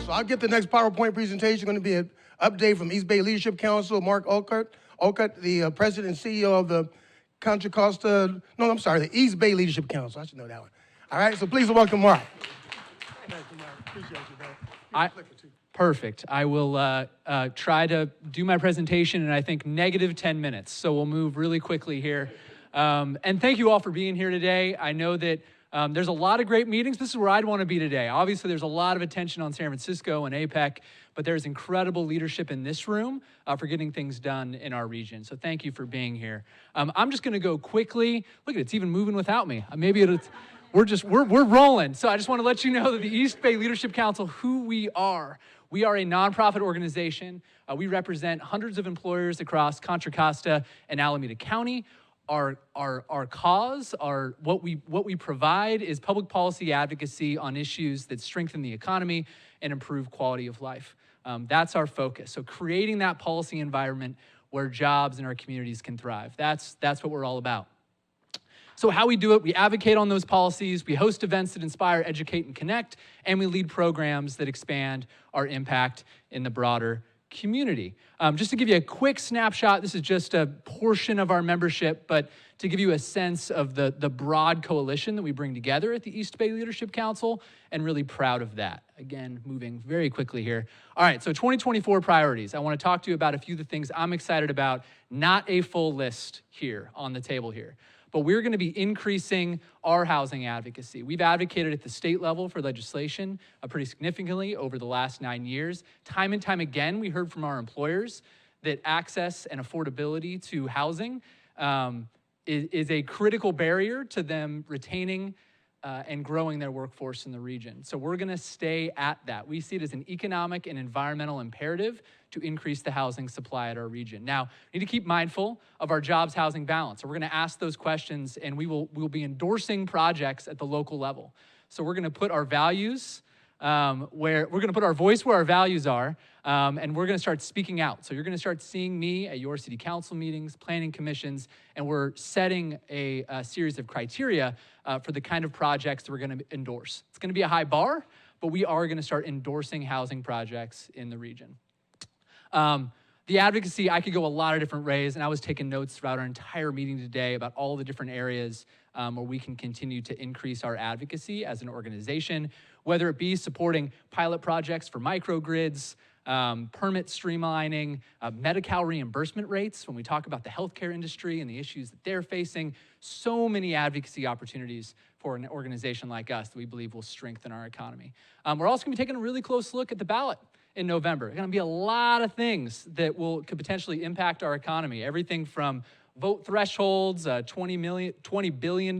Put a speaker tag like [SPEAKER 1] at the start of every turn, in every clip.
[SPEAKER 1] So I'll get the next PowerPoint presentation. Going to be an update from East Bay Leadership Council. Mark Orcutt, the president and CEO of the Contra Costa, the East Bay Leadership Council. I should know that one. All right, so please welcome Mark. Thank you, Mark. Appreciate you, man.
[SPEAKER 2] Perfect. I will try to do my presentation in, I think, negative 10 minutes. So we'll move really quickly here. And thank you all for being here today. I know that there's a lot of great meetings. This is where I'd want to be today. Obviously, there's a lot of attention on San Francisco and APEC, but there's incredible leadership in this room for getting things done in our region. So thank you for being here. I'm just going to go quickly. Look at it, it's even moving without me. We're rolling. So I just want to let you know that the East Bay Leadership Council, who we are. We are a nonprofit organization. We represent hundreds of employers across Contra Costa and Alameda County. Our cause, what we provide is public policy advocacy on issues that strengthen the economy and improve quality of life. That's our focus. So creating that policy environment where jobs in our communities can thrive. That's what we're all about. So how we do it, we advocate on those policies, we host events that inspire, educate, and connect, and we lead programs that expand our impact in the broader community. Just to give you a quick snapshot, this is just a portion of our membership, but to give you a sense of the broad coalition that we bring together at the East Bay Leadership Council, and really proud of that. Again, moving very quickly here. All right, so 2024 priorities. I want to talk to you about a few of the things I'm excited about, not a full list here on the table here. But we're going to be increasing our housing advocacy. We've advocated at the state level for legislation pretty significantly over the last 9 years. Time and time again, we heard from our employers that access and affordability to housing is a critical barrier to them retaining and growing their workforce in the region. So we're going to stay at that. We see it as an economic and environmental imperative to increase the housing supply at our region. Now, we need to keep mindful of our jobs housing balance. So we're going to ask those questions, and we'll be endorsing projects at the local level. So we're going to put our values we're going to put our voice where our values are, and we're going to start speaking out. So you're going to start seeing me at your city council meetings, planning commissions, and we're setting a series of criteria for the kind of projects that we're going to endorse. It's going to be a high bar, but we are going to start endorsing housing projects in the region. The advocacy, I could go a lot of different ways, and I was taking notes throughout our entire meeting today about all the different areas where we can continue to increase our advocacy as an organization, whether it be supporting pilot projects for microgrids, permit streamlining, Medi-Cal reimbursement rates, when we talk about the healthcare industry and the issues that they're facing, so many advocacy opportunities for an organization like us that we believe will strengthen our economy. We're also gonna be taking a really close look at the ballot in November. There's gonna be a lot of things that could potentially impact our economy. Everything from vote thresholds, $20 billion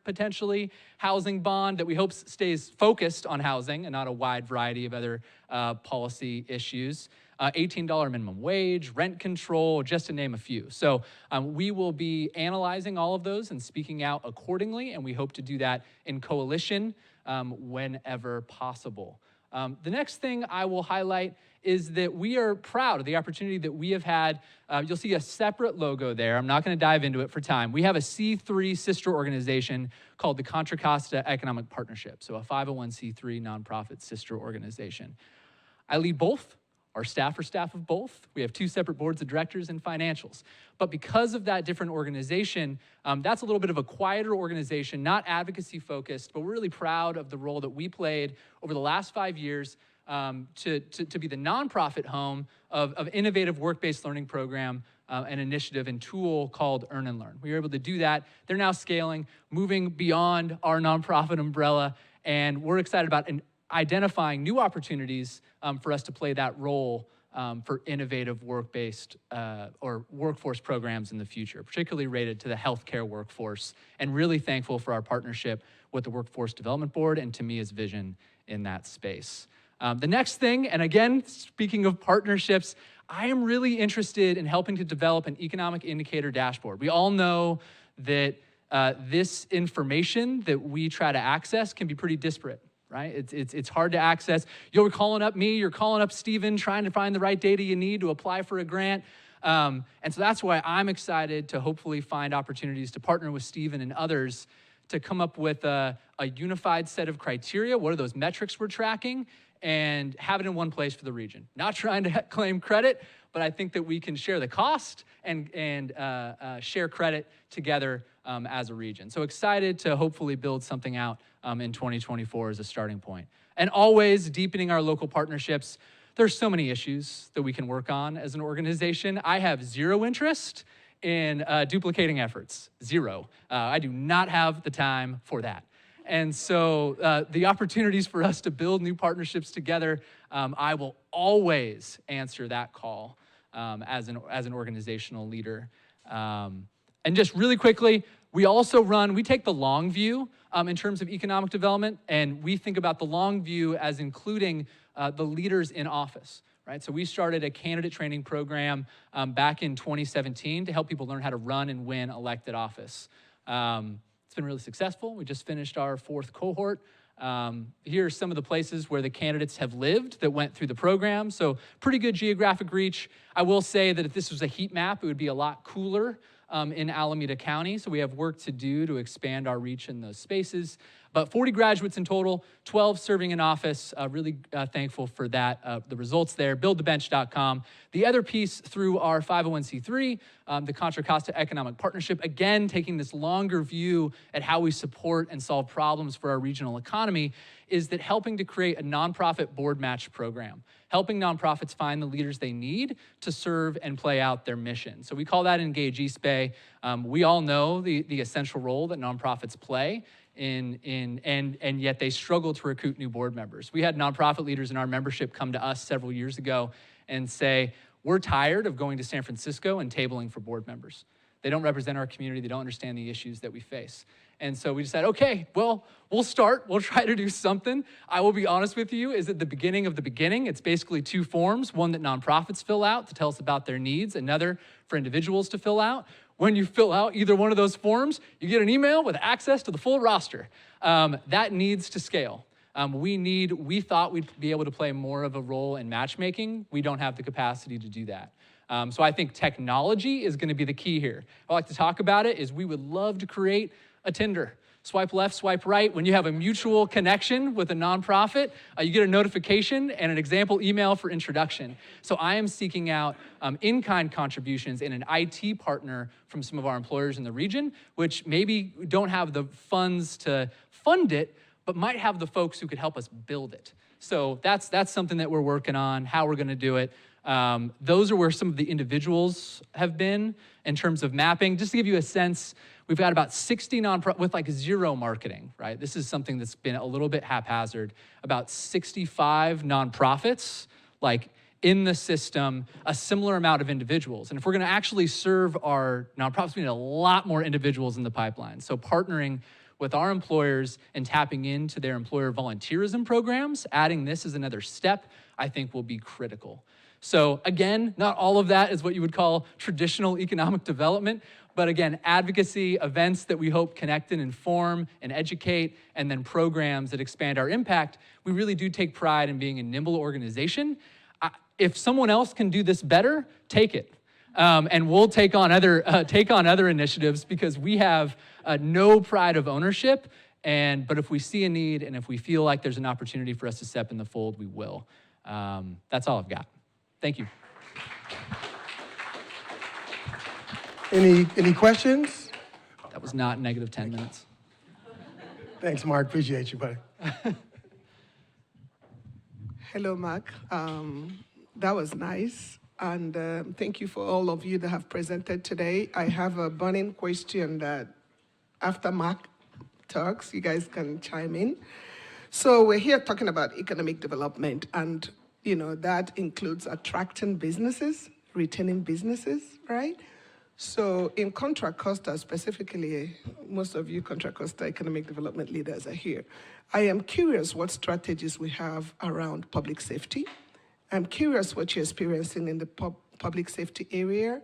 [SPEAKER 2] potentially housing bond that we hope stays focused on housing and not a wide variety of other policy issues. $18 minimum wage, rent control, just to name a few. So we will be analyzing all of those and speaking out accordingly, and we hope to do that in coalition whenever possible. The next thing I will highlight is that we are proud of the opportunity that we have had. You'll see a separate logo there. I'm not going to dive into it for time. We have a C3 sister organization called the Contra Costa Economic Partnership, so a 501c3 nonprofit sister organization. I lead both. Our staff are staff of both. We have 2 separate boards of directors and financials. But because of that different organization, that's a little bit of a quieter organization, not advocacy focused, but we're really proud of the role that we played over the last 5 years to be the nonprofit home of innovative work-based learning program, an initiative and tool called Earn and Learn. We were able to do that. They're now scaling, moving beyond our nonprofit umbrella, and we're excited about identifying new opportunities for us to play that role for innovative work-based or workforce programs in the future, particularly related to the healthcare workforce, and really thankful for our partnership with the Workforce Development Board and Tamia's vision in that space. The next thing, and again, speaking of partnerships, I am really interested in helping to develop an economic indicator dashboard. We all know that this information that we try to access can be pretty disparate, right? It's hard to access. You're calling up me, you're calling up Steven, trying to find the right data you need to apply for a grant. And so that's why I'm excited to hopefully find opportunities to partner with Steven and others to come up with a unified set of criteria. What are those metrics we're tracking? And have it in one place for the region. Not trying to claim credit, but I think that we can share the cost and share credit together as a region. So excited to hopefully build something out in 2024 as a starting point. And always deepening our local partnerships. There's so many issues that we can work on as an organization. I have zero interest in duplicating efforts, zero. I do not have the time for that. And so the opportunities for us to build new partnerships together, I will always answer that call as an organizational leader. And just really quickly, we take the long view in terms of economic development, and we think about the long view as including the leaders in office. Right? So we started a candidate training program back in 2017 to help people learn how to run and win elected office. It's been really successful. We just finished our 4th cohort. Here are some of the places where the candidates have lived that went through the program. So pretty good geographic reach. I will say that if this was a heat map, it would be a lot cooler in Alameda County. So we have work to do to expand our reach in those spaces. But 40 graduates in total, 12 serving in office. Really thankful for that, the results there. BuildTheBench.com. The other piece through our 501c3, the Contra Costa Economic Partnership, again, taking this longer view at how we support and solve problems for our regional economy, is that helping to create a nonprofit board match program, helping nonprofits find the leaders they need to serve and play out their mission. So we call that Engage East Bay. We all know the essential role that nonprofits play and yet they struggle to recruit new board members. We had nonprofit leaders in our membership come to us several years ago and say, we're tired of going to San Francisco and tabling for board members. They don't represent our community. They don't understand the issues that we face. And so we decided, okay, well, we'll start. We'll try to do something. I will be honest with you, is at the beginning of the beginning. It's basically 2 forms, one that nonprofits fill out to tell us about their needs, another for individuals to fill out. When you fill out either one of those forms, you get an email with access to the full roster. That needs to scale. We thought we'd be able to play more of a role in matchmaking. We don't have the capacity to do that. So I think technology is gonna be the key here. I like to talk about it is we would love to create a Tinder. Swipe left, swipe right. When you have a mutual connection with a nonprofit, you get a notification and an example email for introduction. So I am seeking out in-kind contributions and an IT partner from some of our employers in the region, which maybe don't have the funds to fund it, but might have the folks who could help us build it. So that's something that we're working on, how we're gonna do it. Those are where some of the individuals have been in terms of mapping. Just to give you a sense, we've got about 60 nonprofits with like zero marketing, right? This is something that's been a little bit haphazard. About 65 nonprofits, like in the system, a similar amount of individuals. And if we're gonna actually serve our nonprofits, we need a lot more individuals in the pipeline. So partnering with our employers and tapping into their employer volunteerism programs, adding this as another step, I think will be critical. So again, not all of that is what you would call traditional economic development, but again, advocacy, events that we hope connect and inform and educate, and then programs that expand our impact. We really do take pride in being a nimble organization. If someone else can do this better, take it. And we'll take on other initiatives because we have no pride of ownership. But if we see a need and if we feel like there's an opportunity for us to step in the fold, we will. That's all I've got. Thank you.
[SPEAKER 1] Any questions?
[SPEAKER 2] That was not negative 10 minutes.
[SPEAKER 1] Thanks, Mark. Appreciate you, buddy.
[SPEAKER 3] Hello, Mark. That was nice. And thank you for all of you that have presented today. I have a burning question that after Mark talks, you guys can chime in. So we're here talking about economic development, and that includes attracting businesses, retaining businesses, right? So in Contra Costa specifically, most of you Contra Costa economic development leaders are here. I am curious what strategies we have around public safety. I'm curious what you're experiencing in the public safety area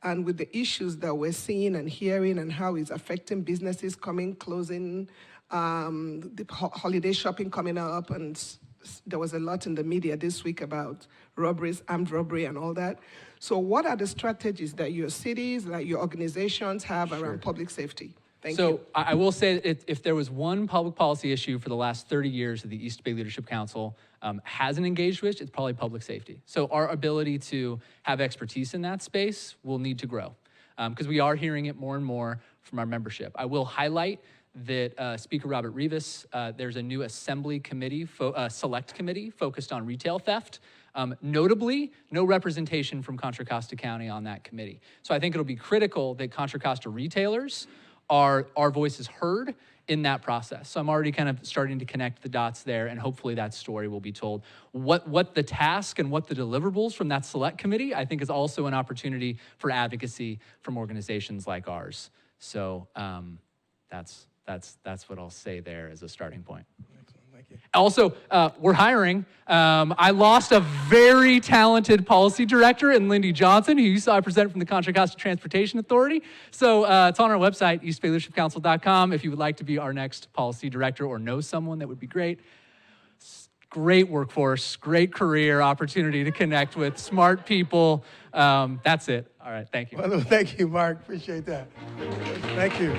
[SPEAKER 3] and with the issues that we're seeing and hearing and how it's affecting businesses coming, closing, the holiday shopping coming up, and there was a lot in the media this week about robberies, armed robbery and all that. So what are the strategies that your cities, that your organizations have around public safety? Thank
[SPEAKER 2] so
[SPEAKER 3] you.
[SPEAKER 2] I will say that if there was one public policy issue for the last 30 years that the East Bay Leadership Council hasn't engaged with, it's probably public safety. So our ability to have expertise in that space will need to grow because we are hearing it more and more from our membership. I will highlight that Speaker Robert Rivas, there's a new assembly committee, select committee focused on retail theft. Notably, no representation from Contra Costa County on that committee. So I think it'll be critical that Contra Costa retailers are our voices heard in that process. So I'm already kind of starting to connect the dots there, and hopefully that story will be told. What the task and what the deliverables from that select committee, I think is also an opportunity for advocacy from organizations like ours. So that's what I'll say there as a starting point.
[SPEAKER 1] Thank you.
[SPEAKER 2] Also, we're hiring. I lost a very talented policy director in Lindy Johnson, who you saw present from the Contra Costa Transportation Authority. So it's on our website, eastbayleadershipcouncil.com, if you would like to be our next policy director or know someone, that would be great. Great workforce, great career opportunity to connect with smart people. That's it. All right, thank you.
[SPEAKER 1] Well, thank you, Mark. Appreciate that. Thank you.